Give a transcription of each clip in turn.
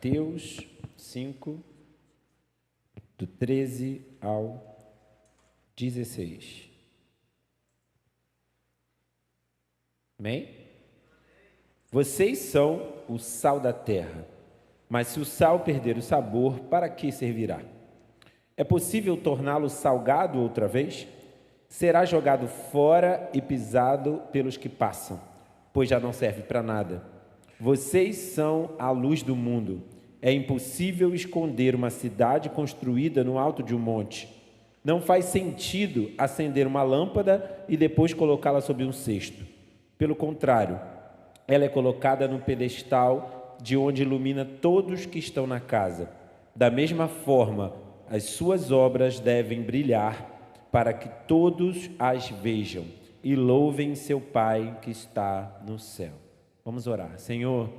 Mateus 5, do 13 ao 16. Amém? Vocês são o sal da terra, mas se o sal perder o sabor, para que servirá? É possível torná-lo salgado outra vez? Será jogado fora e pisado pelos que passam, pois já não serve para nada. Vocês são a luz do mundo. É impossível esconder uma cidade construída no alto de um monte. Não faz sentido acender uma lâmpada e depois colocá-la sob um cesto. Pelo contrário, ela é colocada no pedestal de onde ilumina todos que estão na casa. Da mesma forma, as suas obras devem brilhar para que todos as vejam e louvem seu Pai que está no céu. Vamos orar. Senhor,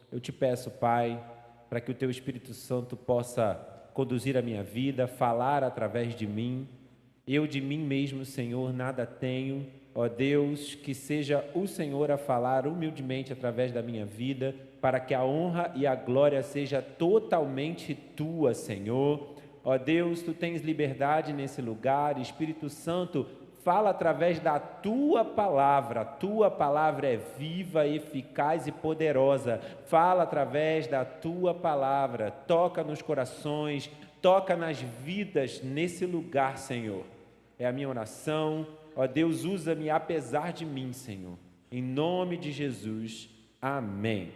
eu te peço, Pai, para que o Teu Espírito Santo possa conduzir a minha vida, falar através de mim. Eu de mim mesmo, Senhor, nada tenho. Ó Deus, que seja o Senhor a falar humildemente através da minha vida, para que a honra e a glória seja totalmente Tua, Senhor. Ó Deus, Tu tens liberdade nesse lugar. Espírito Santo, fala através da Tua palavra. A Tua palavra é viva, eficaz e poderosa. Fala através da Tua palavra. Toca nos corações, toca nas vidas nesse lugar, Senhor. É a minha oração. Ó Deus, usa-me apesar de mim, Senhor. Em nome de Jesus. Amém.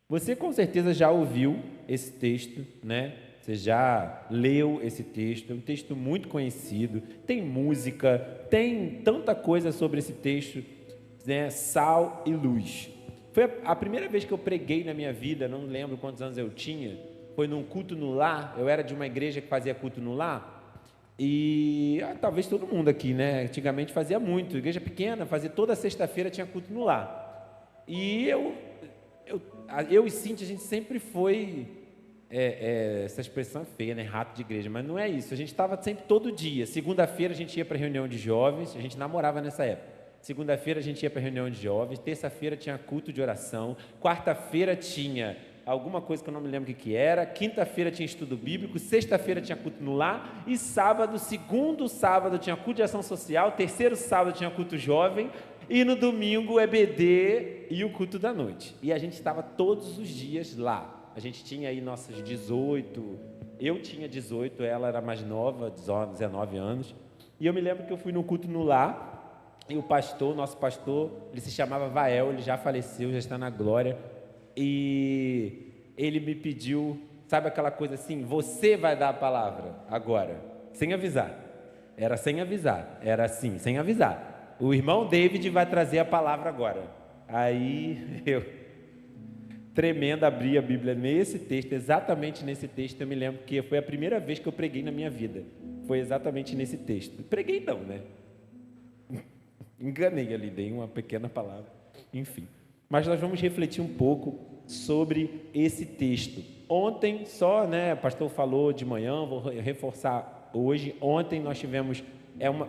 Você com certeza já ouviu esse texto, né? Você já leu esse texto, é um texto muito conhecido, tem música, tem tanta coisa sobre esse texto, né? Sal e luz. Foi a primeira vez que eu preguei na minha vida, não lembro quantos anos eu tinha, foi num culto no lar. Eu era de uma igreja que fazia culto no lar, e talvez todo mundo aqui, né? Antigamente fazia muito, igreja pequena, fazia toda sexta-feira tinha culto no lar. E eu e Cíntia, a gente sempre foi... essa expressão é feia, né? Rato de igreja, mas não é isso. A gente estava sempre todo dia. Segunda-feira a gente ia para a reunião de jovens, a gente namorava nessa época. Segunda-feira a gente ia para a reunião de jovens, terça-feira tinha culto de oração, quarta-feira tinha alguma coisa que eu não me lembro o que era, quinta-feira tinha estudo bíblico, sexta-feira tinha culto no lar, e sábado, segundo sábado tinha culto de ação social, terceiro sábado tinha culto jovem, e no domingo EBD e o culto da noite. E a gente estava todos os dias lá. A gente tinha aí nossas 18, eu tinha 18, ela era mais nova, 19 anos, e eu me lembro que eu fui no culto no lar, e o pastor, nosso pastor, ele se chamava Vael, ele já faleceu, já está na glória, e ele me pediu, sabe aquela coisa assim, você vai dar a palavra agora, sem avisar, era sem avisar, era assim, sem avisar, o irmão David vai trazer a palavra agora. Aí tremendo, abri a Bíblia nesse texto, exatamente nesse texto. Eu me lembro que foi a primeira vez que eu preguei na minha vida, foi exatamente nesse texto. Preguei não, né? Enganei ali, dei uma pequena palavra, enfim. Mas nós vamos refletir um pouco sobre esse texto. Ontem só, né, o pastor falou de manhã, vou reforçar hoje. Ontem nós tivemos,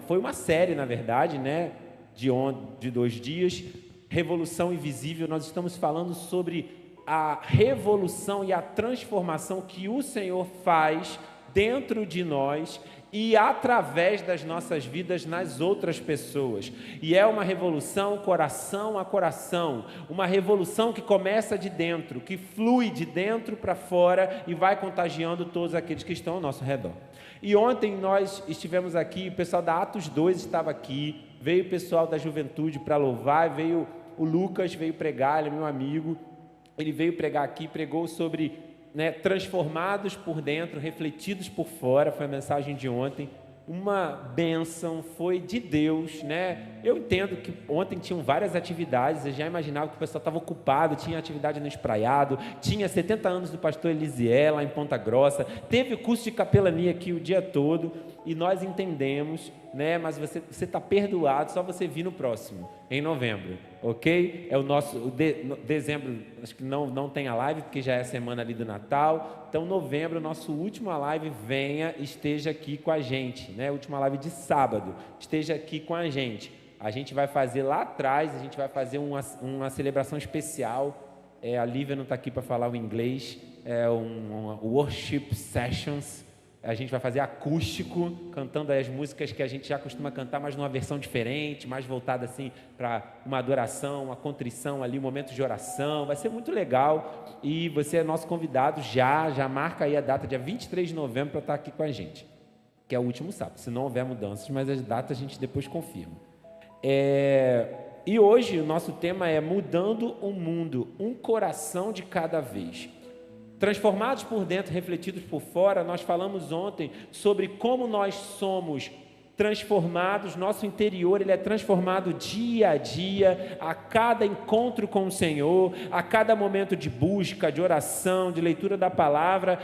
foi uma série, na verdade, né, de 2 dias, Revolução Invisível. Nós estamos falando sobre a revolução e a transformação que o Senhor faz dentro de nós e através das nossas vidas nas outras pessoas. E é uma revolução coração a coração, uma revolução que começa de dentro, que flui de dentro para fora e vai contagiando todos aqueles que estão ao nosso redor. E ontem nós estivemos aqui, o pessoal da Atos 2 estava aqui, veio o pessoal da juventude para louvar, veio o Lucas, veio pregar, ele é meu amigo. Ele veio pregar aqui, pregou sobre, né, transformados por dentro, refletidos por fora, foi a mensagem de ontem, uma bênção, foi de Deus, né? Eu entendo que ontem tinham várias atividades, eu já imaginava que o pessoal estava ocupado, tinha atividade no Espraiado, tinha 70 anos do pastor Elisiel lá em Ponta Grossa, teve o curso de capelania aqui o dia todo, e nós entendemos, né? Mas você está perdoado, só você vir no próximo, em novembro, ok? É o nosso, dezembro, acho que não tem a live, porque já é a semana ali do Natal, então novembro, nosso última live, venha, esteja aqui com a gente, né? Última live de sábado, esteja aqui com a gente. A gente vai fazer lá atrás, a gente vai fazer uma celebração especial, a Lívia não está aqui para falar o inglês, worship sessions. A gente vai fazer acústico, cantando as músicas que a gente já costuma cantar, mas numa versão diferente, mais voltada assim para uma adoração, uma contrição ali, um momento de oração. Vai ser muito legal e você é nosso convidado já marca aí a data, dia 23 de novembro, para estar aqui com a gente, que é o último sábado, se não houver mudanças, mas as datas a gente depois confirma. E hoje o nosso tema é mudando o mundo, um coração de cada vez. Transformados por dentro, refletidos por fora, nós falamos ontem sobre como nós somos transformados, nosso interior ele é transformado dia a dia, a cada encontro com o Senhor, a cada momento de busca, de oração, de leitura da palavra,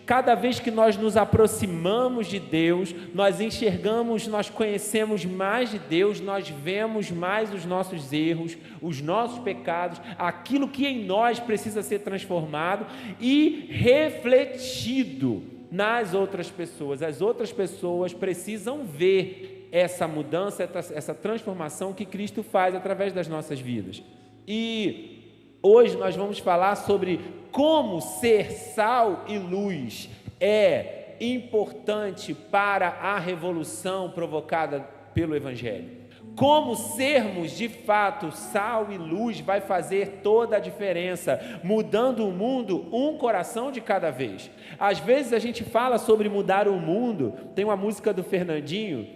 cada vez que nós nos aproximamos de Deus, nós enxergamos, nós conhecemos mais de Deus, nós vemos mais os nossos erros, os nossos pecados, aquilo que em nós precisa ser transformado e refletido nas outras pessoas. As outras pessoas precisam ver essa mudança, essa transformação que Cristo faz através das nossas vidas. E hoje nós vamos falar sobre como ser sal e luz é importante para a revolução provocada pelo Evangelho. Como sermos de fato sal e luz vai fazer toda a diferença, mudando o mundo um coração de cada vez. Às vezes a gente fala sobre mudar o mundo, tem uma música do Fernandinho,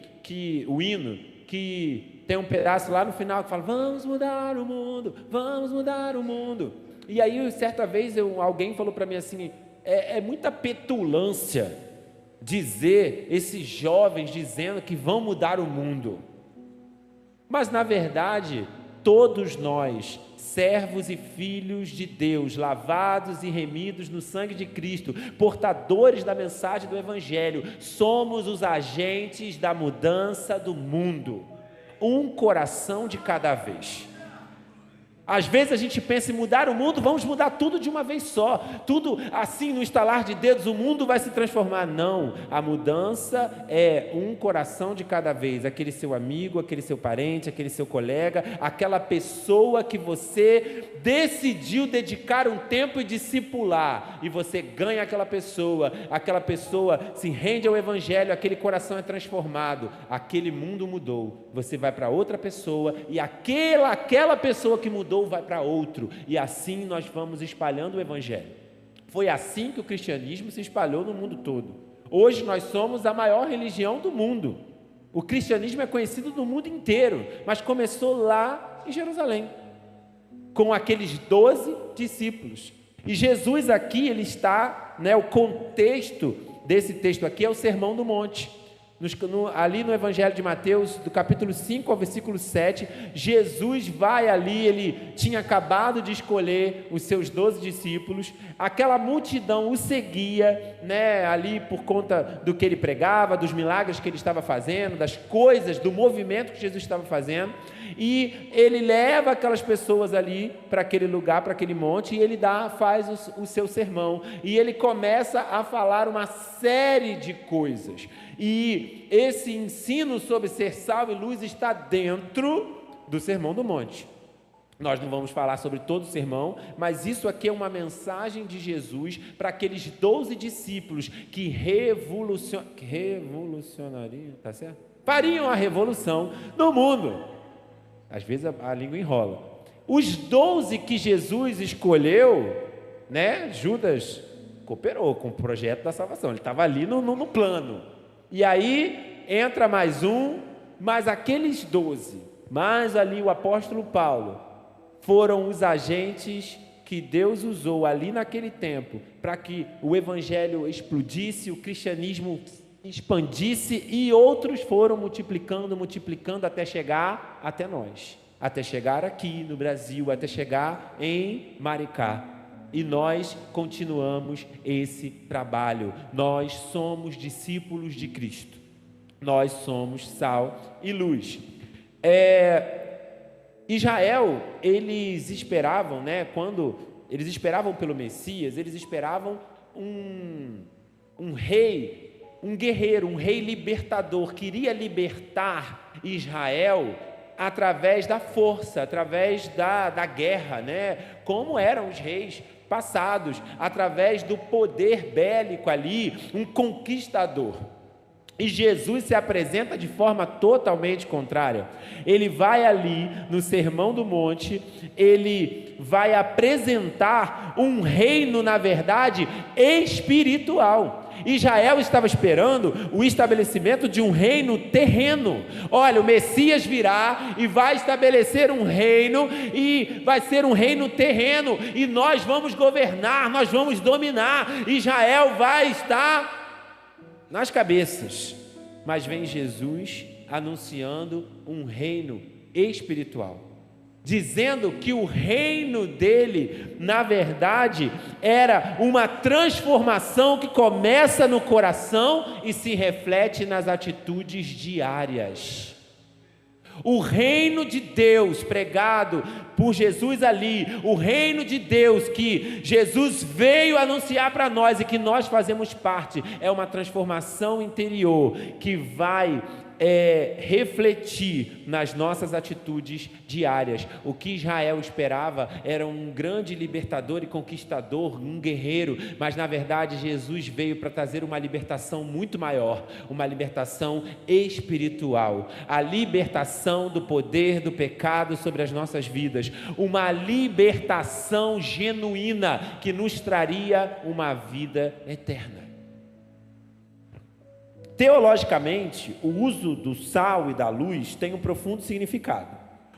o hino, que tem um pedaço lá no final que fala: vamos mudar o mundo, vamos mudar o mundo. E aí certa vez alguém falou para mim assim, é muita petulância dizer, esses jovens dizendo que vão mudar o mundo. Mas, na verdade, todos nós, servos e filhos de Deus, lavados e remidos no sangue de Cristo, portadores da mensagem do Evangelho, somos os agentes da mudança do mundo, um coração de cada vez. Às vezes a gente pensa em mudar o mundo, vamos mudar tudo de uma vez só, tudo assim no estalar de dedos, o mundo vai se transformar. Não, a mudança é um coração de cada vez, aquele seu amigo, aquele seu parente, aquele seu colega, aquela pessoa que você decidiu dedicar um tempo e discipular, e você ganha aquela pessoa se rende ao Evangelho, aquele coração é transformado, aquele mundo mudou, você vai para outra pessoa, e aquela pessoa que mudou vai para outro, e assim nós vamos espalhando o Evangelho. Foi assim que o cristianismo se espalhou no mundo todo. Hoje nós somos a maior religião do mundo. O cristianismo é conhecido no mundo inteiro, mas começou lá em Jerusalém, com aqueles 12 discípulos. E Jesus aqui, ele está, o contexto desse texto aqui é o Sermão do Monte. Ali no Evangelho de Mateus, do capítulo 5 ao versículo 7, Jesus vai ali, ele tinha acabado de escolher os seus 12 discípulos, aquela multidão o seguia, ali por conta do que ele pregava, dos milagres que ele estava fazendo, das coisas, do movimento que Jesus estava fazendo, e ele leva aquelas pessoas ali para aquele lugar, para aquele monte, e ele faz o seu sermão, e ele começa a falar uma série de coisas, e esse ensino sobre ser sal e luz está dentro do Sermão do Monte. Nós não vamos falar sobre todo o sermão, mas isso aqui é uma mensagem de Jesus para aqueles 12 discípulos que revolucionariam, tá certo? Fariam a revolução no mundo. Às vezes a língua enrola. Os 12 que Jesus escolheu, Judas cooperou com o projeto da salvação, ele estava ali no plano. E aí entra mais um, mas aqueles 12, mais ali o apóstolo Paulo, foram os agentes que Deus usou ali naquele tempo para que o evangelho explodisse, o cristianismo expandisse, e outros foram multiplicando até chegar até nós, até chegar aqui no Brasil, até chegar em Maricá. E nós continuamos esse trabalho. Nós somos discípulos de Cristo. Nós somos sal e luz. Israel, eles esperavam, quando eles esperavam pelo Messias, eles esperavam um rei, um guerreiro, um rei libertador, queria libertar Israel através da força, através da guerra, como eram os reis, passados, através do poder bélico ali, um conquistador. E Jesus se apresenta de forma totalmente contrária. Ele vai ali no Sermão do Monte, ele vai apresentar um reino, na verdade, espiritual. Israel estava esperando o estabelecimento de um reino terreno. Olha, o Messias virá e vai estabelecer um reino, e vai ser um reino terreno, e nós vamos governar, nós vamos dominar. Israel vai estar nas cabeças. Mas vem Jesus anunciando um reino espiritual, dizendo que o reino dele, na verdade, era uma transformação que começa no coração e se reflete nas atitudes diárias. O reino de Deus pregado por Jesus ali, o reino de Deus que Jesus veio anunciar para nós e que nós fazemos parte, é uma transformação interior que vai refletir nas nossas atitudes diárias. O que Israel esperava era um grande libertador e conquistador, um guerreiro, mas na verdade Jesus veio para trazer uma libertação muito maior, uma libertação espiritual, a libertação do poder do pecado sobre as nossas vidas, uma libertação genuína que nos traria uma vida eterna. Teologicamente, o uso do sal e da luz tem um profundo significado.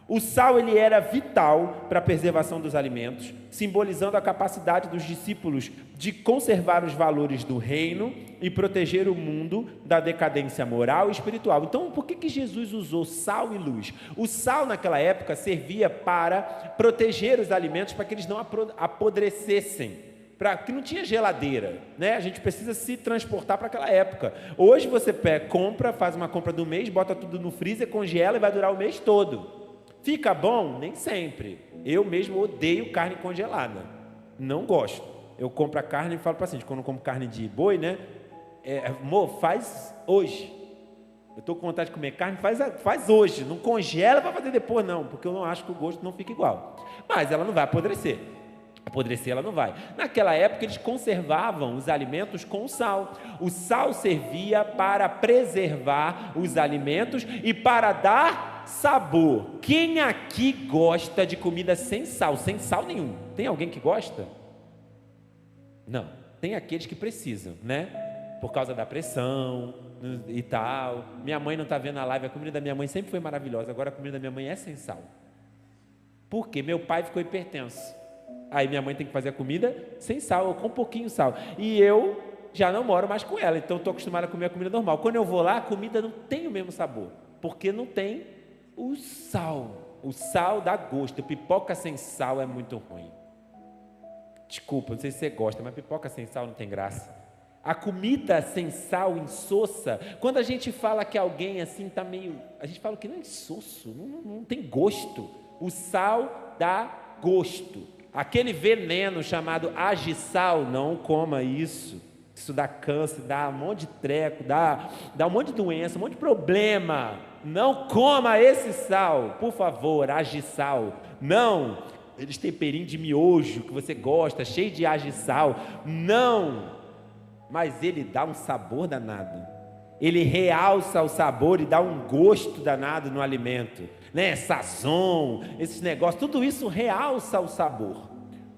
O sal ele era vital para a preservação dos alimentos, simbolizando a capacidade dos discípulos de conservar os valores do reino e proteger o mundo da decadência moral e espiritual. Então, por que Jesus usou sal e luz? O sal naquela época servia para proteger os alimentos, para que eles não apodrecessem. Que não tinha geladeira, né? A gente precisa se transportar para aquela época. Hoje você compra, faz uma compra do mês, bota tudo no freezer, congela e vai durar o mês todo. Fica bom? Nem sempre. Eu mesmo odeio carne congelada, não gosto. Eu compro a carne e falo para assim, quando eu compro carne de boi, né? Amor, faz hoje. Eu estou com vontade de comer carne, faz hoje. Não congela para fazer depois não, porque eu não acho que o gosto não fica igual. Mas ela não vai apodrecer. Apodrecer ela não vai. Naquela época eles conservavam os alimentos com sal. O sal servia para preservar os alimentos e para dar sabor. Quem aqui gosta de comida sem sal? Sem sal nenhum. Tem alguém que gosta? Não. Tem aqueles que precisam, né? Por causa da pressão e tal. Minha mãe não está vendo a live. A comida da minha mãe sempre foi maravilhosa. Agora a comida da minha mãe é sem sal. Por quê? Meu pai ficou hipertenso. Aí minha mãe tem que fazer a comida sem sal, ou com um pouquinho sal. E eu já não moro mais com ela, então estou acostumado a comer a comida normal. Quando eu vou lá, a comida não tem o mesmo sabor, porque não tem o sal. O sal dá gosto. Pipoca sem sal é muito ruim. Desculpa, não sei se você gosta, mas pipoca sem sal não tem graça. A comida sem sal insossa. Quando a gente fala que alguém assim está meio... A gente fala que não é insosso, não tem gosto. O sal dá gosto. Aquele veneno chamado agisal, não coma isso. Isso dá câncer, dá um monte de treco, dá um monte de doença, um monte de problema. Não coma esse sal, por favor, agisal. Não, eles temperinho de miojo que você gosta, cheio de agisal. Não, mas ele dá um sabor danado. Ele realça o sabor e dá um gosto danado no alimento, né? Sazon, esses negócios, tudo isso realça o sabor.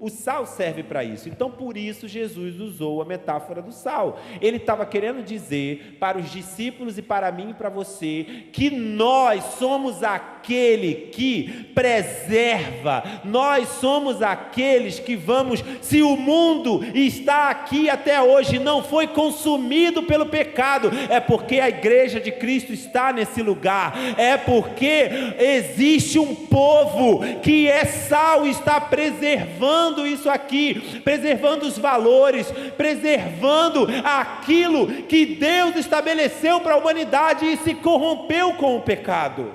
O sal serve para isso. Então, por isso, Jesus usou a metáfora do sal. Ele estava querendo dizer para os discípulos e para mim e para você que nós somos aquele que preserva. Nós somos aqueles que vamos... Se o mundo está aqui até hoje, não foi consumido pelo pecado, é porque a igreja de Cristo está nesse lugar. É porque existe um povo que é sal e está preservando isso aqui, preservando os valores, preservando aquilo que Deus estabeleceu para a humanidade e se corrompeu com o pecado.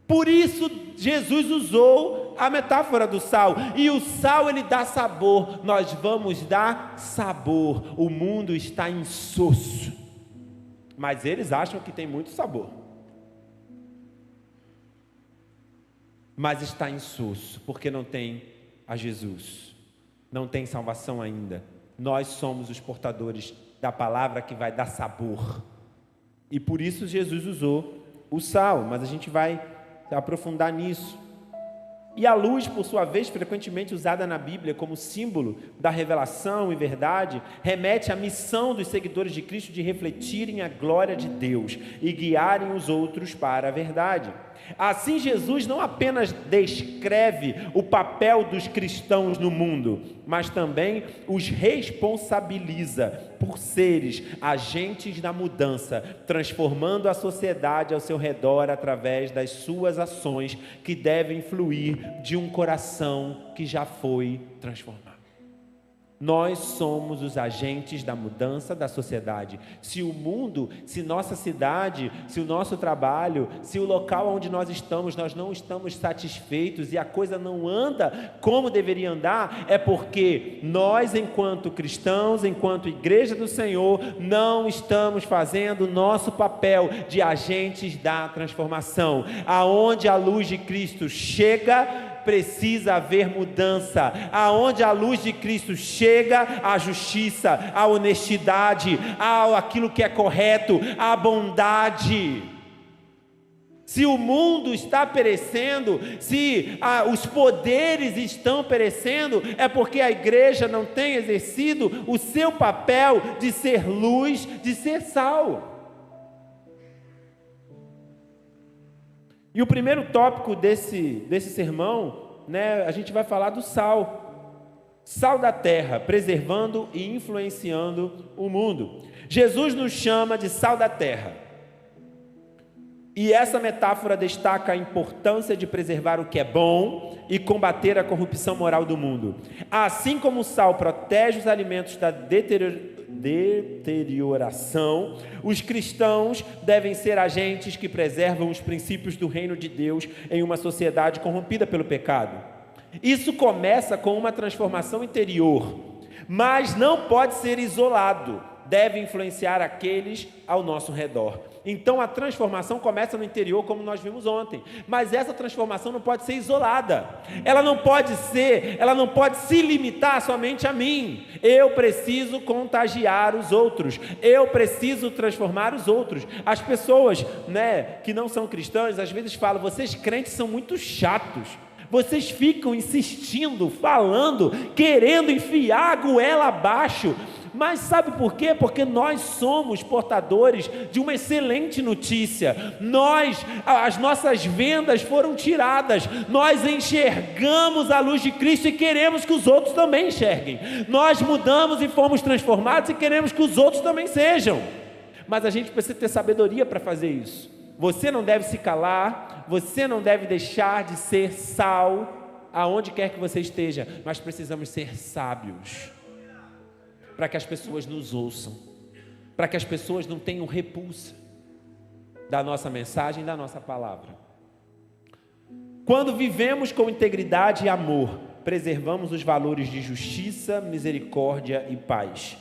Por isso Jesus usou a metáfora do sal, e o sal ele dá sabor. Nós vamos dar sabor. O mundo está insosso, mas eles acham que tem muito sabor, mas está insosso porque não tem a Jesus. não tem salvação ainda. Nós somos os portadores da palavra que vai dar sabor. E por isso Jesus usou o sal, mas a gente vai aprofundar nisso. E a luz, por sua vez, frequentemente usada na Bíblia como símbolo da revelação e verdade, remete à missão dos seguidores de Cristo de refletirem a glória de Deus e guiarem os outros para a verdade. Assim, Jesus não apenas descreve o papel dos cristãos no mundo, mas também os responsabiliza por seres agentes da mudança, transformando a sociedade ao seu redor através das suas ações, que devem fluir de um coração que já foi transformado. Nós somos os agentes da mudança da sociedade. Se o mundo, se nossa cidade, se o nosso trabalho, se o local onde nós não estamos satisfeitos e a coisa não anda como deveria andar, é porque nós, enquanto cristãos, enquanto igreja do Senhor, não estamos fazendo o nosso papel de agentes da transformação. Aonde a luz de Cristo chega, precisa haver mudança. Aonde a luz de Cristo chega, a justiça, a honestidade, aquilo que é correto, a bondade. Se o mundo está perecendo, se os poderes estão perecendo, é porque a igreja não tem exercido o seu papel de ser luz, de ser sal. E o primeiro tópico desse sermão, a gente vai falar do sal. Sal da terra, preservando e influenciando o mundo. Jesus nos chama de sal da terra. E essa metáfora destaca a importância de preservar o que é bom e combater a corrupção moral do mundo. Assim como o sal protege os alimentos da deterioração, os cristãos devem ser agentes que preservam os princípios do reino de Deus em uma sociedade corrompida pelo pecado. Isso começa com uma transformação interior, mas não pode ser isolado, deve influenciar aqueles ao nosso redor. Então a transformação começa no interior, como nós vimos ontem, mas essa transformação não pode ser isolada, ela não pode se limitar somente a mim. Eu preciso contagiar os outros, eu preciso transformar os outros. As pessoas, que não são cristãs, às vezes falam: vocês crentes são muito chatos, vocês ficam insistindo, falando, querendo enfiar a goela abaixo. Mas sabe por quê? Porque nós somos portadores de uma excelente notícia. As nossas vendas foram tiradas, nós enxergamos a luz de Cristo e queremos que os outros também enxerguem. Nós mudamos e fomos transformados e queremos que os outros também sejam. Mas a gente precisa ter sabedoria para fazer isso. Você não deve se calar, você não deve deixar de ser sal aonde quer que você esteja, mas precisamos ser sábios, para que as pessoas nos ouçam, para que as pessoas não tenham repulsa da nossa mensagem, da nossa palavra. Quando vivemos com integridade e amor, preservamos os valores de justiça, misericórdia e paz.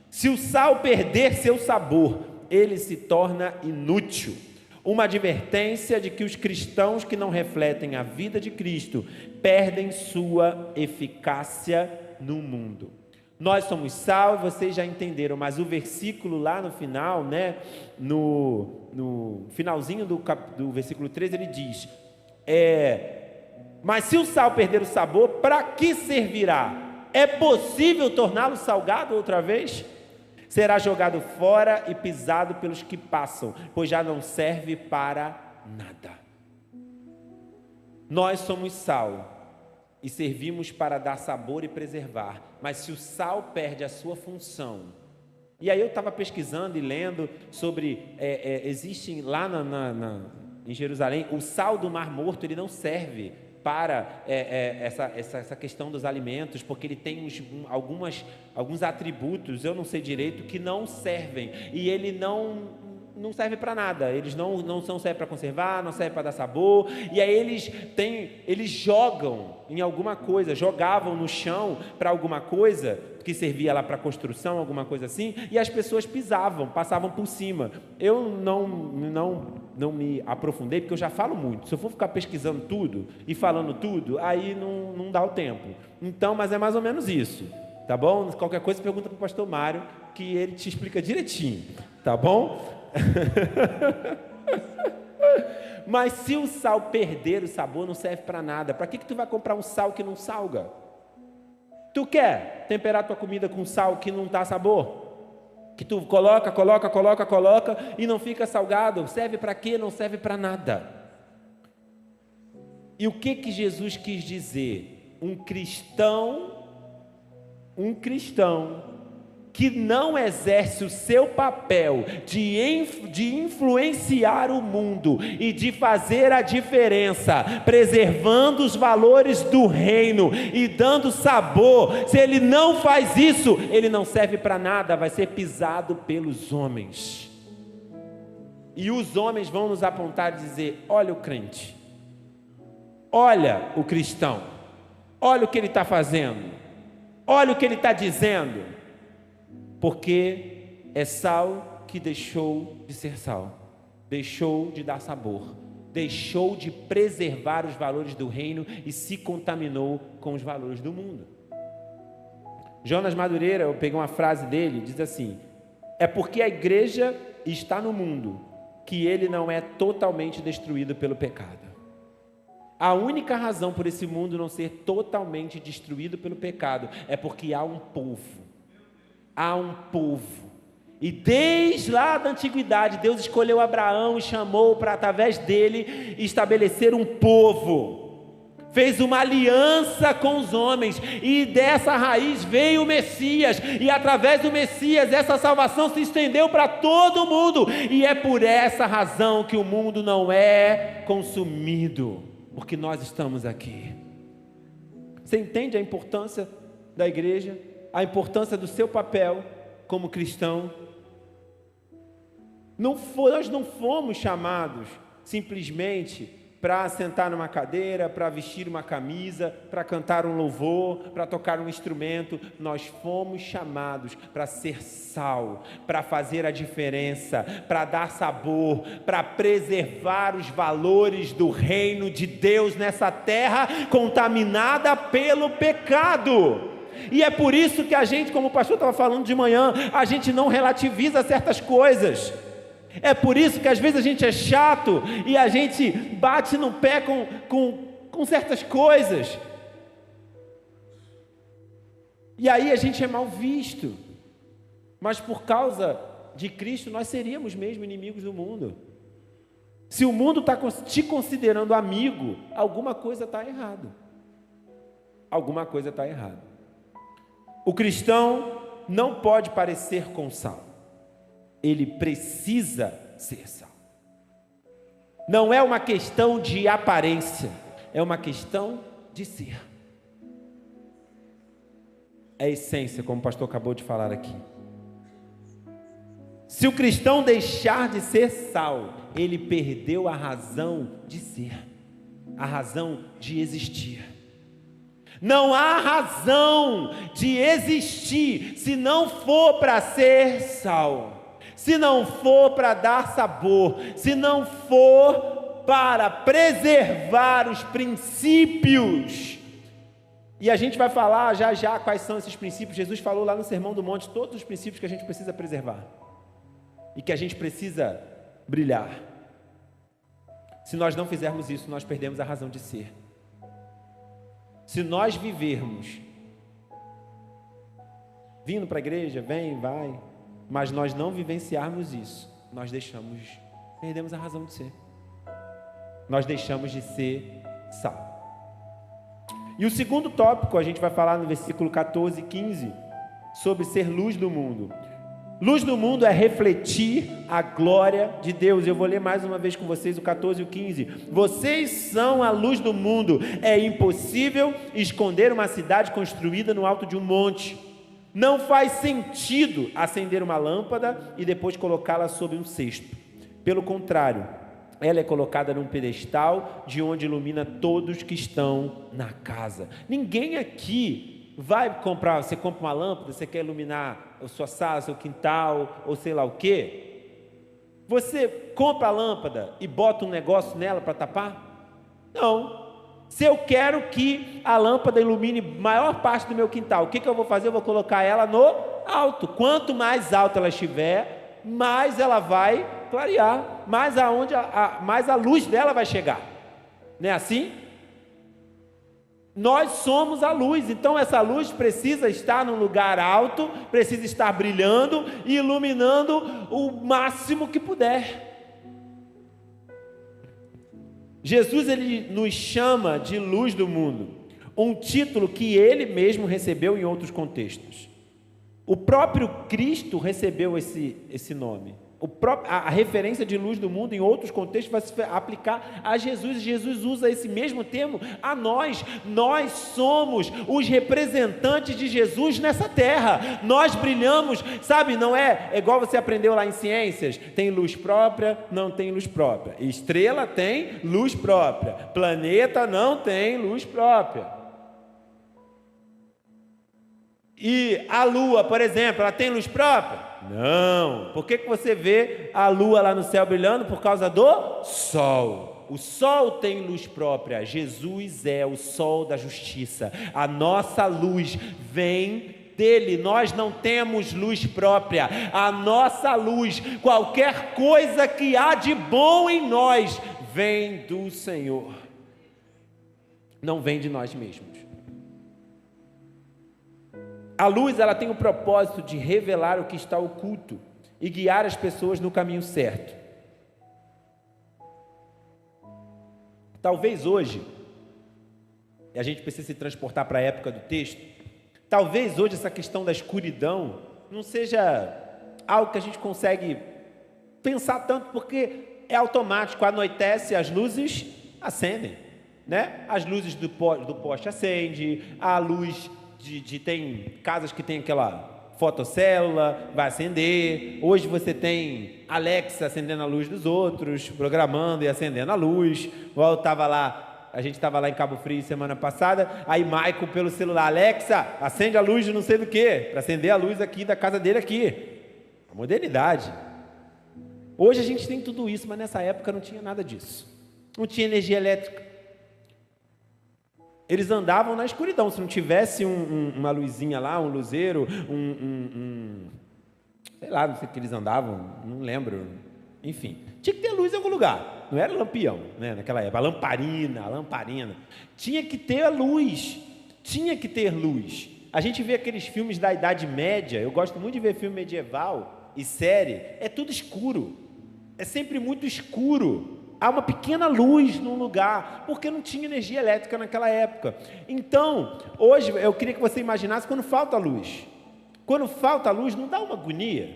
Se o sal perder seu sabor, ele se torna inútil. Uma advertência de que os cristãos que não refletem a vida de Cristo perdem sua eficácia no mundo. Nós somos sal, vocês já entenderam, mas o versículo lá no final, no finalzinho do versículo 13, ele diz: mas se o sal perder o sabor, para que servirá? É possível torná-lo salgado outra vez? Será jogado fora e pisado pelos que passam, pois já não serve para nada. Nós somos sal e servimos para dar sabor e preservar, mas se o sal perde a sua função, e aí eu estava pesquisando e lendo sobre, existe lá em Jerusalém, o sal do Mar Morto, ele não serve para essa questão dos alimentos, porque ele tem alguns atributos, eu não sei direito, que não servem, e ele não serve para nada. Eles não servem para conservar, não servem para dar sabor, e aí eles jogam em alguma coisa, jogavam no chão para alguma coisa que servia lá para construção, alguma coisa assim, e as pessoas pisavam, passavam por cima. Eu não me aprofundei, porque eu já falo muito. Se eu for ficar pesquisando tudo e falando tudo, aí não dá o tempo. Então, mas é mais ou menos isso, tá bom? Qualquer coisa, pergunta para o pastor Mário, que ele te explica direitinho, tá bom? Mas se o sal perder o sabor, não serve para nada. Para que tu vai comprar um sal que não salga? Tu quer temperar tua comida com sal que não dá sabor? Que tu coloca e não fica salgado? Serve para quê? Não serve para nada. E o que Jesus quis dizer? Um cristão que não exerce o seu papel de influenciar o mundo e de fazer a diferença, preservando os valores do reino e dando sabor, se ele não faz isso, ele não serve para nada, vai ser pisado pelos homens. E os homens vão nos apontar e dizer: olha o crente, olha o cristão, olha o que ele está fazendo, olha o que ele está dizendo. Porque é sal que deixou de ser sal, deixou de dar sabor, deixou de preservar os valores do reino e se contaminou com os valores do mundo. Jonas Madureira, eu peguei uma frase dele, diz assim: é porque a igreja está no mundo que ele não é totalmente destruído pelo pecado. A única razão por esse mundo não ser totalmente destruído pelo pecado é porque há um povo. Há um povo, e desde lá da antiguidade, Deus escolheu Abraão e chamou para, através dele, estabelecer um povo, fez uma aliança com os homens, e dessa raiz veio o Messias, e através do Messias, essa salvação se estendeu para todo mundo, e é por essa razão que o mundo não é consumido, porque nós estamos aqui. Você entende a importância da igreja? A importância do seu papel como cristão? Nós não fomos chamados simplesmente para sentar numa cadeira, para vestir uma camisa, para cantar um louvor, para tocar um instrumento. Nós fomos chamados para ser sal, para fazer a diferença, para dar sabor, para preservar os valores do reino de Deus nessa terra contaminada pelo pecado. E é por isso que a gente, como o pastor estava falando de manhã, a gente não relativiza certas coisas. É por isso que às vezes a gente é chato e a gente bate no pé com certas coisas. E aí a gente é mal visto. Mas por causa de Cristo nós seríamos mesmo inimigos do mundo. Se o mundo está te considerando amigo, alguma coisa está errado. Alguma coisa está errada. O cristão não pode parecer com sal, ele precisa ser sal. Não é uma questão de aparência, é uma questão de ser. É a essência, como o pastor acabou de falar aqui. Se o cristão deixar de ser sal, ele perdeu a razão de ser, a razão de existir. Não há razão de existir se não for para ser sal, se não for para dar sabor, se não for para preservar os princípios. E a gente vai falar já quais são esses princípios. Jesus falou lá no Sermão do Monte todos os princípios que a gente precisa preservar e que a gente precisa brilhar. Se nós não fizermos isso, nós perdemos a razão de ser. Se nós vivermos vindo para a igreja, vem, vai, mas nós não vivenciarmos isso, nós perdemos a razão de ser. Nós deixamos de ser sal. E o segundo tópico, a gente vai falar no versículo 14 e 15, sobre ser luz do mundo. Luz do mundo é refletir a glória de Deus. Eu vou ler mais uma vez com vocês o 14 e o 15. Vocês são a luz do mundo. É impossível esconder uma cidade construída no alto de um monte. Não faz sentido acender uma lâmpada e depois colocá-la sob um cesto. Pelo contrário, ela é colocada num pedestal de onde ilumina todos que estão na casa. Ninguém aqui vai comprar, você compra uma lâmpada, você quer iluminar a sua sala, seu quintal, ou sei lá o quê. Você compra a lâmpada e bota um negócio nela para tapar? Não. Se eu quero que a lâmpada ilumine maior parte do meu quintal, o que eu vou fazer? Eu vou colocar ela no alto. Quanto mais alta ela estiver, mais ela vai clarear, mais a luz dela vai chegar. Não é assim? Nós somos a luz, então essa luz precisa estar num lugar alto, precisa estar brilhando e iluminando o máximo que puder. Jesus, ele nos chama de luz do mundo, um título que ele mesmo recebeu em outros contextos. O próprio Cristo recebeu esse nome. A referência de luz do mundo em outros contextos vai se aplicar a Jesus. Jesus usa esse mesmo termo a nós. Nós somos os representantes de Jesus nessa terra. Nós brilhamos, sabe, não é igual você aprendeu lá em ciências, tem luz própria, não tem luz própria. Estrela tem luz própria, planeta não tem luz própria. E a lua, por exemplo, ela tem luz própria? Não. Por que você vê a lua lá no céu brilhando? Por causa do sol. O sol tem luz própria. Jesus é o sol da justiça. A nossa luz vem dele. Nós não temos luz própria. A nossa luz, qualquer coisa que há de bom em nós, vem do Senhor. Não vem de nós mesmos. A luz, ela tem o propósito de revelar o que está oculto e guiar as pessoas no caminho certo. Talvez hoje, e a gente precisa se transportar para a época do texto, talvez hoje essa questão da escuridão não seja algo que a gente consegue pensar tanto, porque é automático, anoitece, as luzes acendem, né? As luzes do poste acendem, a luz tem casas que tem aquela fotocélula, vai acender. Hoje você tem Alexa acendendo a luz dos outros, programando e acendendo a luz. A gente estava lá em Cabo Frio semana passada, aí Michael pelo celular, Alexa, acende a luz de não sei do que, para acender a luz aqui da casa dele aqui. A modernidade. Hoje a gente tem tudo isso, mas nessa época não tinha nada disso. Não tinha energia elétrica. Eles andavam na escuridão. Se não tivesse uma luzinha lá, um luzeiro, sei lá, não sei o que eles andavam, não lembro. Enfim, tinha que ter luz em algum lugar. Não era lampião, né? Naquela época, a lamparina. Tinha que ter a luz. Tinha que ter luz. A gente vê aqueles filmes da Idade Média. Eu gosto muito de ver filme medieval e série. É tudo escuro. É sempre muito escuro. Há uma pequena luz num lugar, porque não tinha energia elétrica naquela época. Então, hoje, eu queria que você imaginasse quando falta luz. Quando falta luz, não dá uma agonia?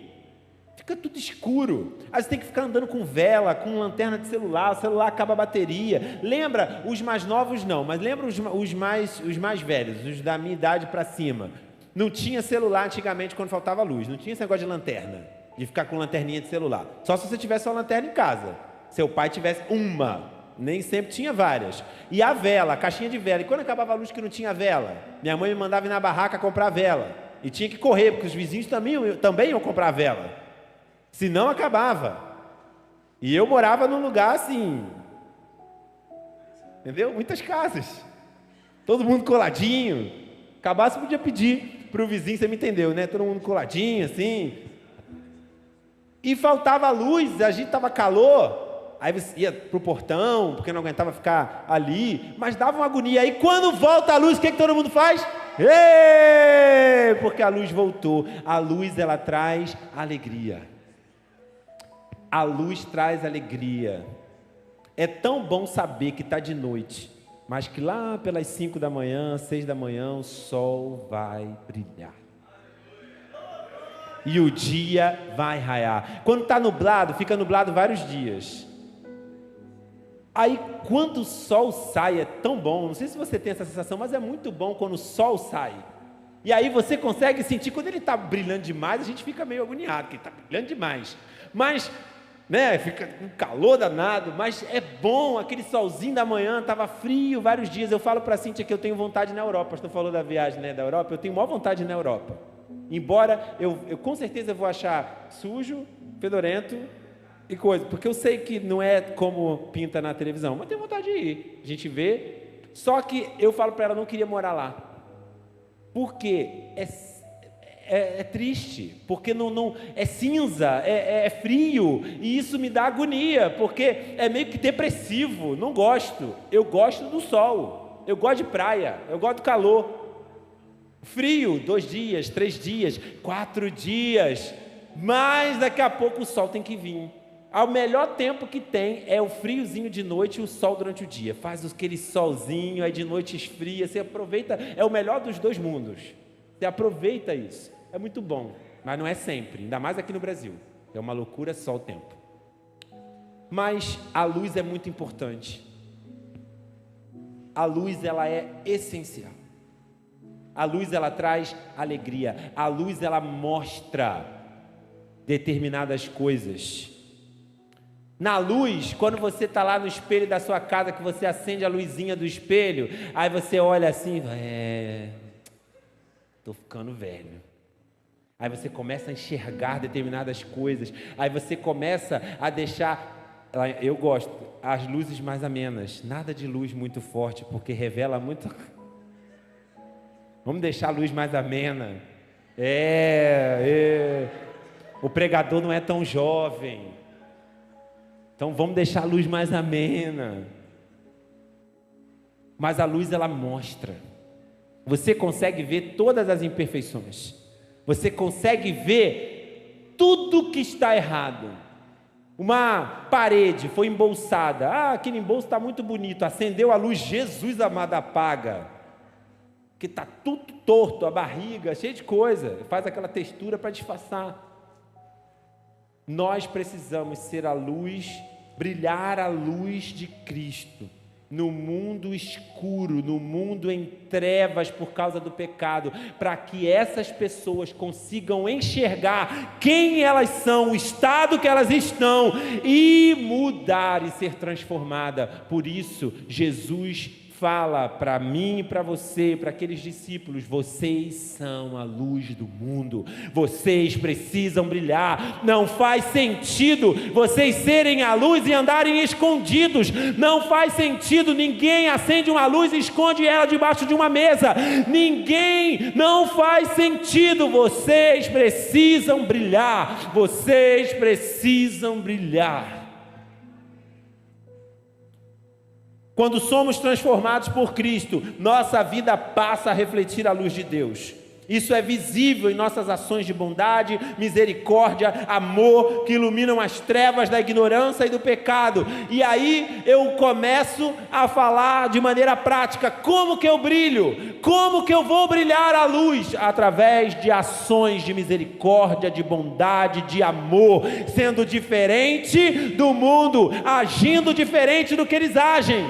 Fica tudo escuro. Aí você tem que ficar andando com vela, com lanterna de celular, o celular acaba a bateria. Lembra, os mais novos não, mas lembra os mais velhos, os da minha idade para cima. Não tinha celular antigamente quando faltava luz, não tinha esse negócio de lanterna, de ficar com lanterninha de celular. Só se você tivesse uma lanterna em casa. Seu pai tivesse uma, nem sempre tinha várias. E a vela, a caixinha de vela. E quando acabava a luz que não tinha vela, minha mãe me mandava ir na barraca comprar vela. E tinha que correr, porque os vizinhos também iam comprar vela. Senão acabava. E eu morava num lugar assim, entendeu? Muitas casas. Todo mundo coladinho. Acabasse, podia pedir para o vizinho, você me entendeu, né? Todo mundo coladinho, assim. E faltava luz, a gente estava calor. Aí você ia para o portão, porque não aguentava ficar ali, mas dava uma agonia. Aí quando volta a luz, o que todo mundo faz? Êêêê! Porque a luz voltou. A luz, ela traz alegria. A luz traz alegria. É tão bom saber que está de noite, mas que lá pelas 5 da manhã, 6 da manhã, o sol vai brilhar. E o dia vai raiar. Quando está nublado, fica nublado vários dias. Aí, quando o sol sai, é tão bom. Não sei se você tem essa sensação, mas é muito bom quando o sol sai. E aí você consegue sentir, quando ele está brilhando demais, a gente fica meio agoniado, porque ele está brilhando demais. Mas, né, fica um calor danado, mas é bom, aquele solzinho da manhã, estava frio vários dias. Eu falo para a Cíntia que eu tenho vontade na Europa. Pastor falou da viagem, né, da Europa, eu tenho maior vontade na Europa. Embora eu com certeza vou achar sujo, fedorento, e coisa, porque eu sei que não é como pinta na televisão, mas tenho vontade de ir. A gente vê, só que eu falo para ela, não queria morar lá, porque é triste, porque não é cinza, é frio, e isso me dá agonia, porque é meio que depressivo, não gosto. Eu gosto do sol, eu gosto de praia, eu gosto do calor. Frio, 2 dias, 3 dias, 4 dias, mas daqui a pouco o sol tem que vir. O melhor tempo que tem é o friozinho de noite e o sol durante o dia. Faz aquele solzinho, aí de noite esfria, você aproveita, é o melhor dos 2 mundos. Você aproveita isso, é muito bom, mas não é sempre, ainda mais aqui no Brasil. É uma loucura só o tempo. Mas a luz é muito importante. A luz, ela é essencial. A luz, ela traz alegria. A luz, ela mostra determinadas coisas. Na luz, quando você está lá no espelho da sua casa, que você acende a luzinha do espelho, aí você olha assim, estou ficando velho. Aí você começa a enxergar determinadas coisas. Aí você começa a deixar, eu gosto, as luzes mais amenas. Nada de luz muito forte, porque revela muito. Vamos deixar a luz mais amena. O pregador não é tão jovem. Então vamos deixar a luz mais amena. Mas a luz, ela mostra. Você consegue ver todas as imperfeições. Você consegue ver tudo que está errado. Uma parede foi embolsada. Aquele embolso está muito bonito. Acendeu a luz, Jesus amado, apaga. Que está tudo torto, a barriga, cheia de coisa, faz aquela textura para disfarçar. Nós precisamos ser a luz, brilhar a luz de Cristo, no mundo escuro, no mundo em trevas por causa do pecado, para que essas pessoas consigam enxergar quem elas são, o estado que elas estão, e mudar e ser transformada. Por isso, Jesus fala para mim e para você, para aqueles discípulos: vocês são a luz do mundo, vocês precisam brilhar. Não faz sentido vocês serem a luz e andarem escondidos. Não faz sentido, ninguém acende uma luz e esconde ela debaixo de uma mesa. Não faz sentido. Vocês precisam brilhar, vocês precisam brilhar. Quando somos transformados por Cristo, nossa vida passa a refletir a luz de Deus. Isso é visível em nossas ações de bondade, misericórdia, amor, que iluminam as trevas da ignorância e do pecado. E aí eu começo a falar de maneira prática: como que eu brilho? Como que eu vou brilhar a luz? Através de ações de misericórdia, de bondade, de amor, sendo diferente do mundo, agindo diferente do que eles agem.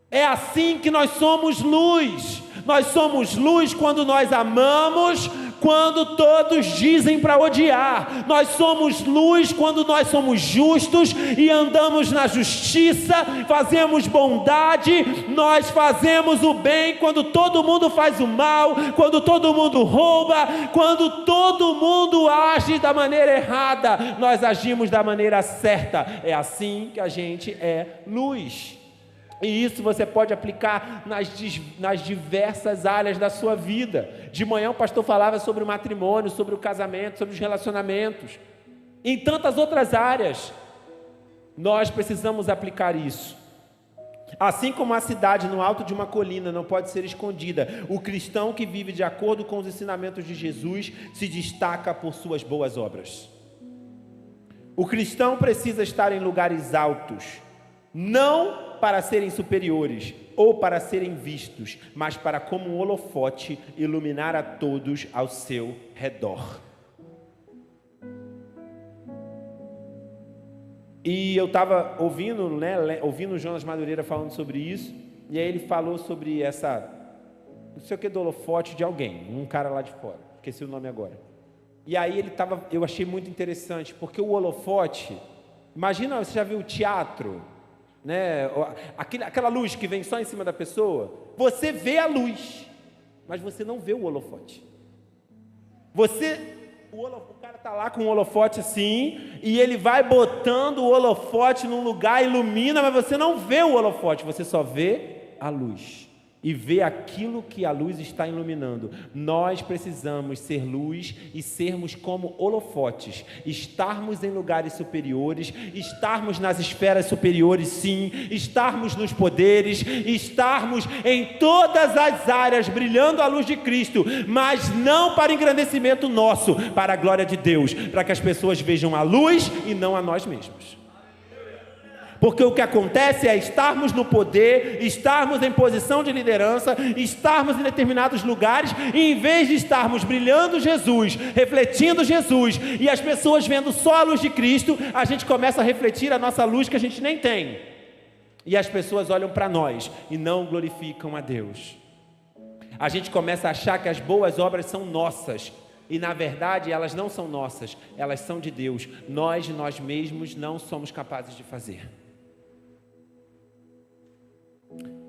É assim que nós somos luz. Nós somos luz quando nós amamos, quando todos dizem para odiar. Nós somos luz quando nós somos justos e andamos na justiça, fazemos bondade. Nós fazemos o bem quando todo mundo faz o mal, quando todo mundo rouba, quando todo mundo age da maneira errada. Nós agimos da maneira certa. É assim que a gente é luz. E isso você pode aplicar nas diversas áreas da sua vida. De manhã o pastor falava sobre o matrimônio, sobre o casamento, sobre os relacionamentos. Em tantas outras áreas, nós precisamos aplicar isso. Assim como a cidade no alto de uma colina não pode ser escondida, o cristão que vive de acordo com os ensinamentos de Jesus se destaca por suas boas obras. O cristão precisa estar em lugares altos, não para serem superiores ou para serem vistos, mas para, como um holofote, iluminar a todos ao seu redor. E eu estava ouvindo o Jonas Madureira falando sobre isso, e aí ele falou sobre não sei o que, do holofote de alguém, um cara lá de fora, esqueci o nome agora. E aí eu achei muito interessante, porque o holofote, imagina, você já viu o teatro, né? Aquela luz que vem só em cima da pessoa, você vê a luz, mas você não vê o holofote. O cara está lá com o holofote assim, e ele vai botando o holofote num lugar, ilumina, mas você não vê o holofote, você só vê a luz. E vê aquilo que a luz está iluminando. Nós precisamos ser luz e sermos como holofotes, estarmos em lugares superiores, estarmos nas esferas superiores, sim, estarmos nos poderes, estarmos em todas as áreas brilhando a luz de Cristo, mas não para engrandecimento nosso, para a glória de Deus, para que as pessoas vejam a luz e não a nós mesmos. Porque o que acontece é estarmos no poder, estarmos em posição de liderança, estarmos em determinados lugares, e em vez de estarmos brilhando Jesus, refletindo Jesus, e as pessoas vendo só a luz de Cristo, a gente começa a refletir a nossa luz que a gente nem tem. E as pessoas olham para nós e não glorificam a Deus. A gente começa a achar que as boas obras são nossas, e na verdade elas não são nossas, elas são de Deus. Nós mesmos não somos capazes de fazer.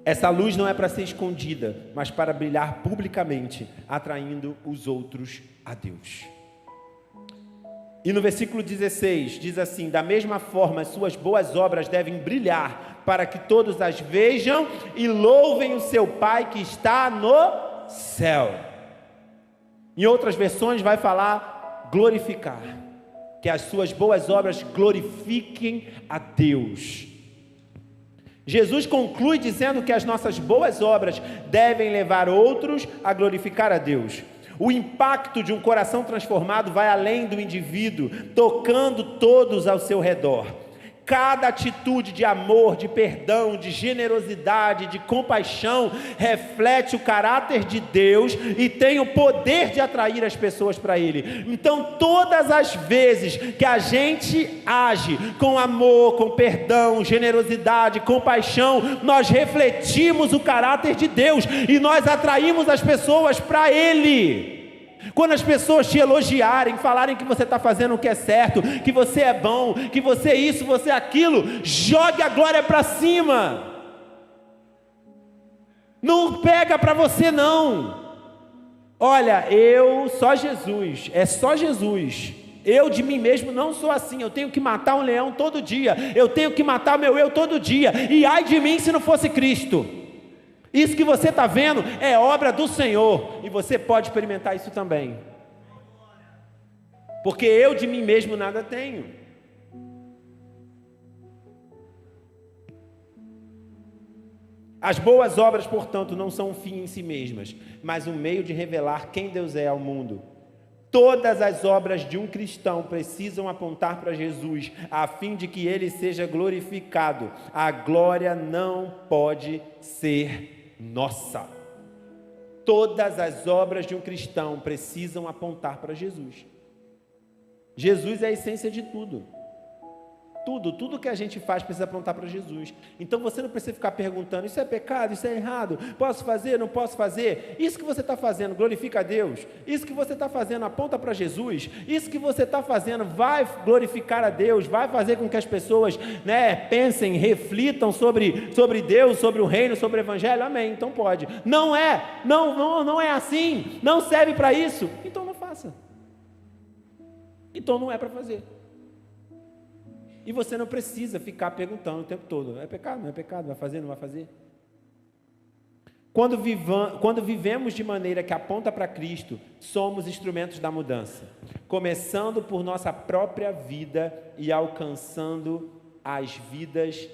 Essa luz não é para ser escondida, mas para brilhar publicamente, atraindo os outros a Deus. E no versículo 16, diz assim: da mesma forma, as suas boas obras devem brilhar, para que todos as vejam e louvem o seu Pai que está no céu. Em outras versões vai falar glorificar, que as suas boas obras glorifiquem a Deus. Jesus conclui dizendo que as nossas boas obras devem levar outros a glorificar a Deus. O impacto de um coração transformado vai além do indivíduo, tocando todos ao seu redor. Cada atitude de amor, de perdão, de generosidade, de compaixão, reflete o caráter de Deus e tem o poder de atrair as pessoas para Ele. Então, todas as vezes que a gente age com amor, com perdão, generosidade, compaixão, nós refletimos o caráter de Deus e nós atraímos as pessoas para Ele. Quando as pessoas te elogiarem, falarem que você está fazendo o que é certo, que você é bom, que você é isso, você é aquilo, jogue a glória para cima. Não pega para você não. Olha, só Jesus, é só Jesus. Eu de mim mesmo não sou assim, eu tenho que matar um leão todo dia, eu tenho que matar meu eu todo dia, e ai de mim se não fosse Cristo. Isso que você está vendo é obra do Senhor, e você pode experimentar isso também, porque eu de mim mesmo nada tenho. As boas obras, portanto, não são um fim em si mesmas, mas um meio de revelar quem Deus é ao mundo. Todas as obras de um cristão precisam apontar para Jesus, a fim de que Ele seja glorificado. A glória não pode ser nossa. Todas as obras de um cristão precisam apontar para Jesus. Jesus é a essência de tudo. Tudo que a gente faz precisa apontar para Jesus. Então você não precisa ficar perguntando: isso é pecado, isso é errado, posso fazer, não posso fazer? Isso que você está fazendo glorifica a Deus? Isso que você está fazendo aponta para Jesus? Isso que você está fazendo vai glorificar a Deus? Vai fazer com que as pessoas, pensem, reflitam sobre Deus, sobre o reino, sobre o evangelho? Amém, então pode. Não é assim, não serve para isso, então não faça. Então não é para fazer. E você não precisa ficar perguntando o tempo todo: é pecado, não é pecado, vai fazer, não vai fazer? Quando vivemos de maneira que aponta para Cristo, somos instrumentos da mudança, começando por nossa própria vida e alcançando as vidas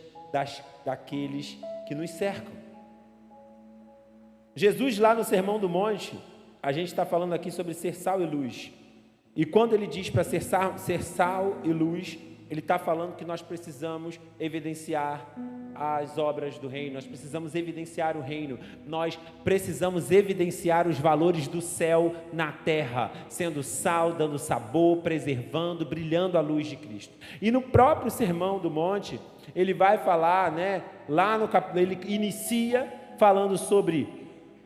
daqueles que nos cercam. Jesus, lá no Sermão do Monte, a gente está falando aqui sobre ser sal e luz, e quando ele diz para ser sal e luz, ele está falando que nós precisamos evidenciar as obras do reino, nós precisamos evidenciar o reino, nós precisamos evidenciar os valores do céu na terra, sendo sal, dando sabor, preservando, brilhando a luz de Cristo. E no próprio Sermão do Monte, ele vai falar, lá no capítulo, ele inicia falando sobre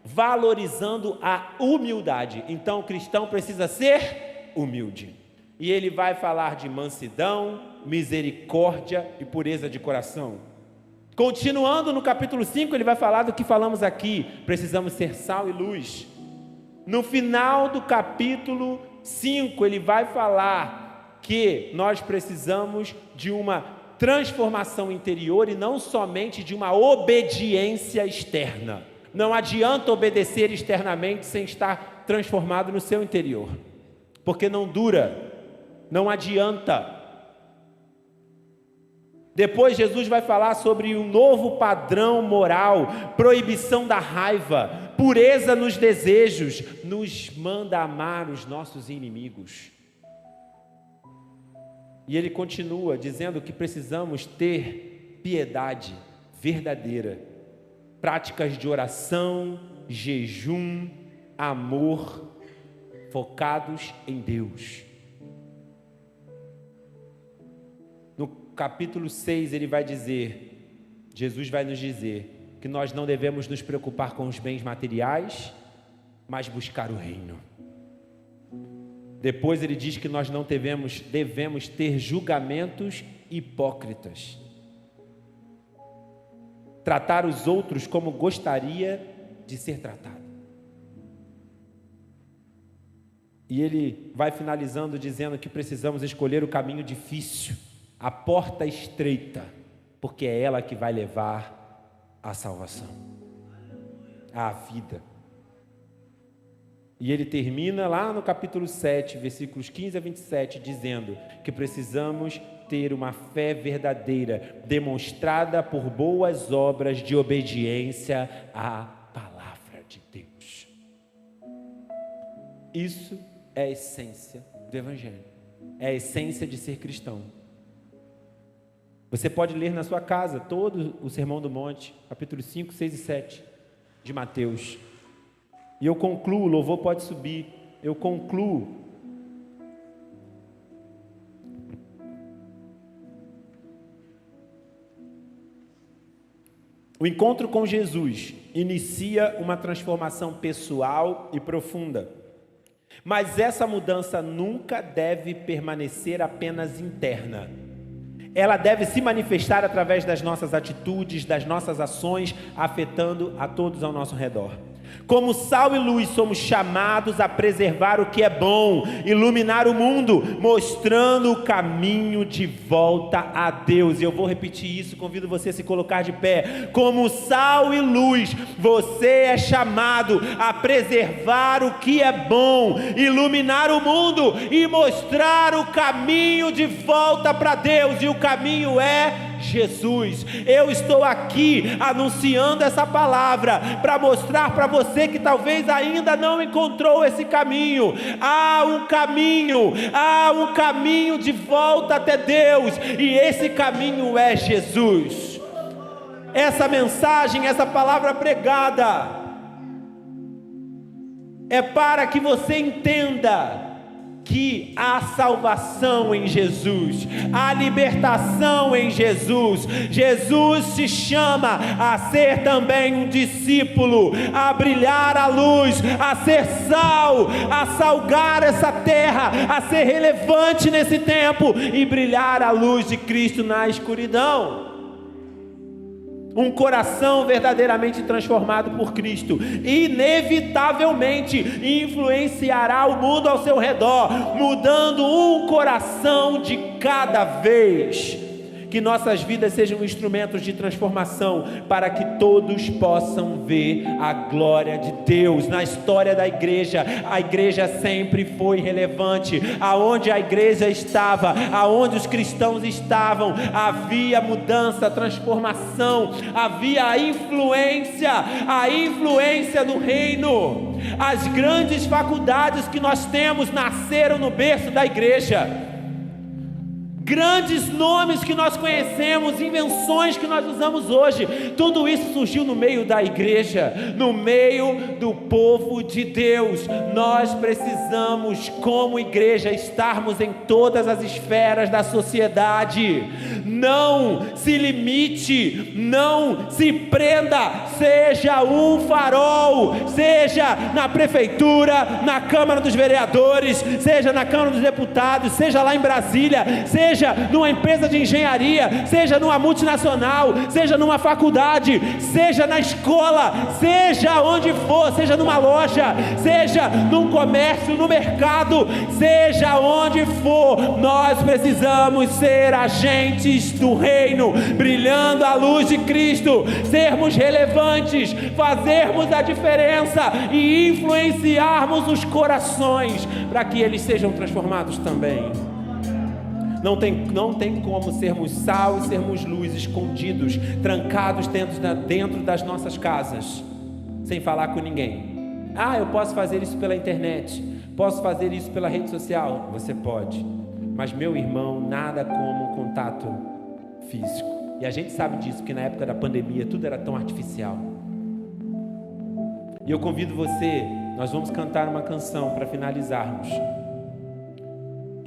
valorizando a humildade. Então o cristão precisa ser humilde. E ele vai falar de mansidão, misericórdia e pureza de coração. Continuando no capítulo 5, ele vai falar do que falamos aqui: precisamos ser sal e luz. No final do capítulo 5, ele vai falar que nós precisamos de uma transformação interior e não somente de uma obediência externa. Não adianta obedecer externamente sem estar transformado no seu interior, porque não dura, não adianta. Depois Jesus vai falar sobre um novo padrão moral, proibição da raiva, pureza nos desejos, nos manda amar os nossos inimigos. E ele continua dizendo que precisamos ter piedade verdadeira, práticas de oração, jejum, amor, focados em Deus. No capítulo 6 ele vai dizer, Jesus vai nos dizer, que nós não devemos nos preocupar com os bens materiais, mas buscar o reino. Depois ele diz que nós não devemos ter julgamentos hipócritas. Tratar os outros como gostaria de ser tratado. E ele vai finalizando dizendo que precisamos escolher o caminho difícil, a porta estreita, porque é ela que vai levar à salvação, à vida. E ele termina lá no capítulo 7, versículos 15 a 27, dizendo que precisamos ter uma fé verdadeira, demonstrada por boas obras de obediência à palavra de Deus. Isso é a essência do Evangelho, é a essência de ser cristão. Você pode ler na sua casa todo o Sermão do Monte, capítulos 5, 6 e 7 de Mateus. E eu concluo, o louvor pode subir, eu concluo. O encontro com Jesus inicia uma transformação pessoal e profunda. Mas essa mudança nunca deve permanecer apenas interna. Ela deve se manifestar através das nossas atitudes, das nossas ações, afetando a todos ao nosso redor. Como sal e luz, somos chamados a preservar o que é bom, iluminar o mundo, mostrando o caminho de volta a Deus. E eu vou repetir isso, convido você a se colocar de pé. Como sal e luz, você é chamado a preservar o que é bom, iluminar o mundo e mostrar o caminho de volta para Deus. E o caminho é Jesus. Eu estou aqui anunciando essa palavra para mostrar para você que talvez ainda não encontrou esse caminho. Há um caminho de volta até Deus, e esse caminho é Jesus. Essa mensagem, essa palavra pregada é para que você entenda que há salvação em Jesus, há libertação em Jesus. Jesus te chama a ser também um discípulo, a brilhar a luz, a ser sal, a salgar essa terra, a ser relevante nesse tempo e brilhar a luz de Cristo na escuridão. Um coração verdadeiramente transformado por Cristo inevitavelmente influenciará o mundo ao seu redor, mudando um coração de cada vez. Que nossas vidas sejam instrumentos de transformação, para que todos possam ver a glória de Deus. Na história da igreja, a igreja sempre foi relevante. Aonde a igreja estava, aonde os cristãos estavam, havia mudança, transformação, havia a influência do reino. As grandes faculdades que nós temos nasceram no berço da igreja. Grandes nomes que nós conhecemos, invenções que nós usamos hoje, tudo isso surgiu no meio da igreja, no meio do povo de Deus. Nós precisamos, como igreja, estarmos em todas as esferas da sociedade. Não se limite, não se prenda, seja um farol, seja na prefeitura, na Câmara dos Vereadores, seja na Câmara dos Deputados, seja lá em Brasília, seja seja numa empresa de engenharia, seja numa multinacional, seja numa faculdade, seja na escola, seja onde for, seja numa loja, seja num comércio, no mercado, seja onde for, nós precisamos ser agentes do reino, brilhando a luz de Cristo, sermos relevantes, fazermos a diferença e influenciarmos os corações para que eles sejam transformados também. Não tem como sermos sal e sermos luz escondidos, trancados dentro das nossas casas, sem falar com ninguém. Eu posso fazer isso pela internet, posso fazer isso pela rede social. Você pode, mas meu irmão, nada como contato físico. E a gente sabe disso, porque na época da pandemia tudo era tão artificial. E eu convido você, nós vamos cantar uma canção para finalizarmos.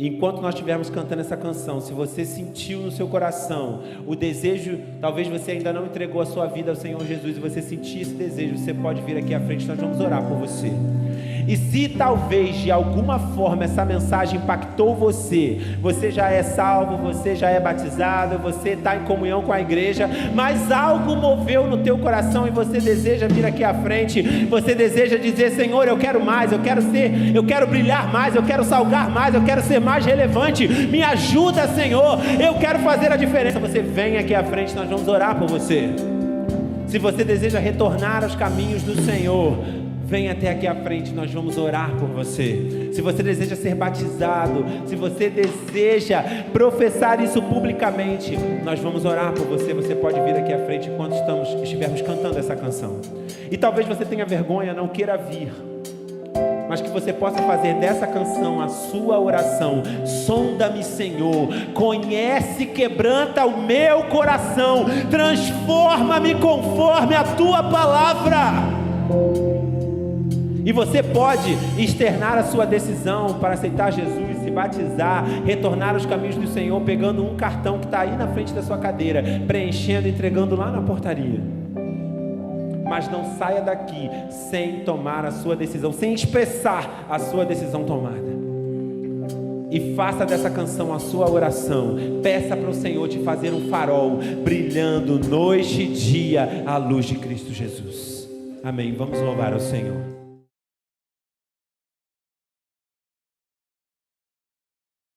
Enquanto nós estivermos cantando essa canção, se você sentiu no seu coração o desejo, talvez você ainda não entregou a sua vida ao Senhor Jesus, e você sentir esse desejo, você pode vir aqui à frente, nós vamos orar por você. E se talvez de alguma forma essa mensagem impactou você já é salvo, você já é batizado, você está em comunhão com a igreja, mas algo moveu no teu coração e você deseja vir aqui à frente, você deseja dizer: Senhor, eu quero mais, eu quero brilhar mais, eu quero salgar mais, eu quero ser mais relevante, me ajuda, Senhor, eu quero fazer a diferença. Você vem aqui à frente, nós vamos orar por você. Se você deseja retornar aos caminhos do Senhor, vem até aqui à frente, nós vamos orar por você. Se você deseja ser batizado, se você deseja professar isso publicamente, nós vamos orar por você. Você pode vir aqui à frente enquanto estivermos cantando essa canção. E talvez você tenha vergonha, não queira vir, mas que você possa fazer dessa canção a sua oração. Sonda-me, Senhor, conhece, quebranta o meu coração, transforma-me conforme a tua palavra. E você pode externar a sua decisão para aceitar Jesus, se batizar, retornar aos caminhos do Senhor, pegando um cartão que está aí na frente da sua cadeira, preenchendo e entregando lá na portaria. Mas não saia daqui sem tomar a sua decisão, sem expressar a sua decisão tomada. E faça dessa canção a sua oração. Peça para o Senhor te fazer um farol, brilhando noite e dia à luz de Cristo Jesus. Amém. Vamos louvar ao Senhor.